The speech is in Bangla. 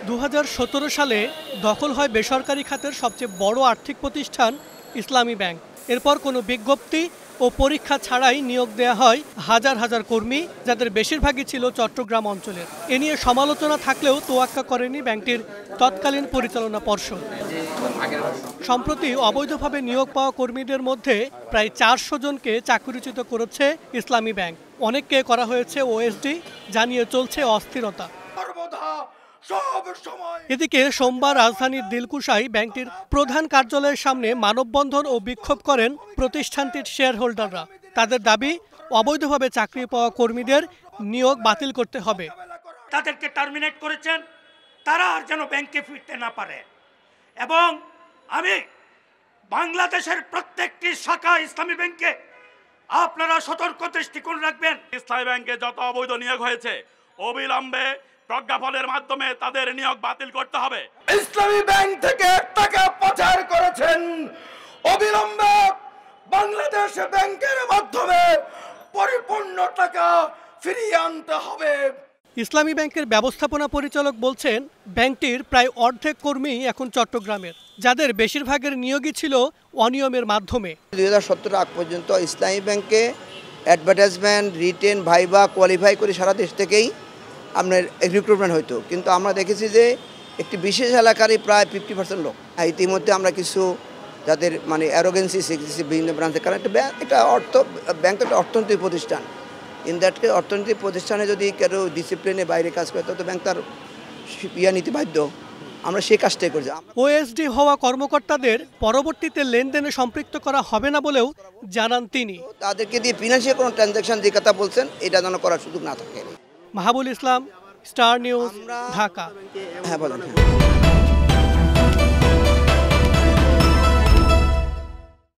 2017 সালে দখল হয় বেসরকারি খাতের সবচেয়ে বড় আর্থিক প্রতিষ্ঠান ইসলামী ব্যাংক। এরপর কোনো বিজ্ঞপ্তি ও পরীক্ষা ছাড়াই নিয়োগ দেয়া হয় হাজার হাজার কর্মী, যাদের বেশিরভাগই ছিল চট্টগ্রাম অঞ্চলের। এ নিয়ে সমালোচনা থাকলেও তোয়াক্কা করেনি ব্যাংকটির তৎকালীন পরিচালনা পর্ষদ। সম্প্রতি অবৈধভাবে নিয়োগ পাওয়া কর্মীদের মধ্যে প্রায় 400 জনকে চাকরিচ্যুত করেছে ইসলামী ব্যাংক। অনেককে করা হয়েছে ওএসডি, জানিয়ে চলছে অস্থিরতা। এদিকে সোমবার রাজধানীর দিলকুশায় ব্যাংকটির প্রধান কার্যালয়ের সামনে মানববন্ধন ও বিক্ষোভ করেন প্রতিষ্ঠানটির শেয়ার হোল্ডাররা। তাদের দাবি, অবৈধভাবে চাকরি পাওয়া কর্মীদের নিয়োগ বাতিল করতে হবে। তাদেরকে টার্মিনেট করেছেন, তারা আর যেন ব্যাংকে ফিরতে না পারে। এবং আমি বাংলাদেশের প্রত্যেকটি শাখা ইসলামী ব্যাংকে আপনারা সতর্ক দৃষ্টিকোণ রাখবেন। ইসলামী ব্যাংকে যত অবৈধ নিয়োগ হয়েছে অবিলম্বে প্রজ্ঞাপনের মাধ্যমে তাদের নিয়োগ বাতিল করতে হবে। ইসলামী ব্যাংক থেকে টাকা পাচার করেছেন, অবিলম্বে বাংলাদেশ ব্যাংকের মাধ্যমে পরিপূর্ণ টাকা ফিরিয়ে আনতে হবে। ইসলামী ব্যাংকের ব্যবস্থাপনা পরিচালক বলছেন, ব্যাংকটির প্রায় অর্ধেক কর্মী এখন চট্টগ্রামের, যাদের বেশিরভাগের নিয়োগই ছিল অনিয়মের মাধ্যমে। 2017 আগ পর্যন্ত ইসলামী ব্যাংকে অ্যাডভার্টাইজমেন্ট, রিটেন, ভাইবা কোয়ালিফাই করে সারা দেশ থেকেই আপনার রিক্রুটমেন্ট হইতো, কিন্তু আমরা দেখেছি যে একটি বিশেষ এলাকারই প্রায় 50% লোক। ইতিমধ্যে আমরা কিছু যাদের মানে অ্যারোগেন্সি শিখেছি বিভিন্ন ব্রাঞ্চে, কারণ ব্যাংক একটা অর্থনৈতিক প্রতিষ্ঠান। ইন দ্যাট কেস অর্থনৈতিক প্রতিষ্ঠানে যদি কেউ ডিসিপ্লিনের বাইরে কাজ করে তো ব্যাংক তার নিতে বাধ্য। আমরা সেই কাজটাই করছি। ওএসডি হওয়া কর্মকর্তাদের পরবর্তীতে লেনদেনে সম্পৃক্ত করা হবে না বলেও জানান তিনি। তাদেরকে দিয়ে ফিনান্সিয়াল কোনো ট্রানজ্যাকশন যে কথা বলছেন এটা যেন করার সুযোগ না থাকে। মাহাবুল ইসলাম, স্টার নিউজ, ঢাকা। হ্যাঁ বলেন।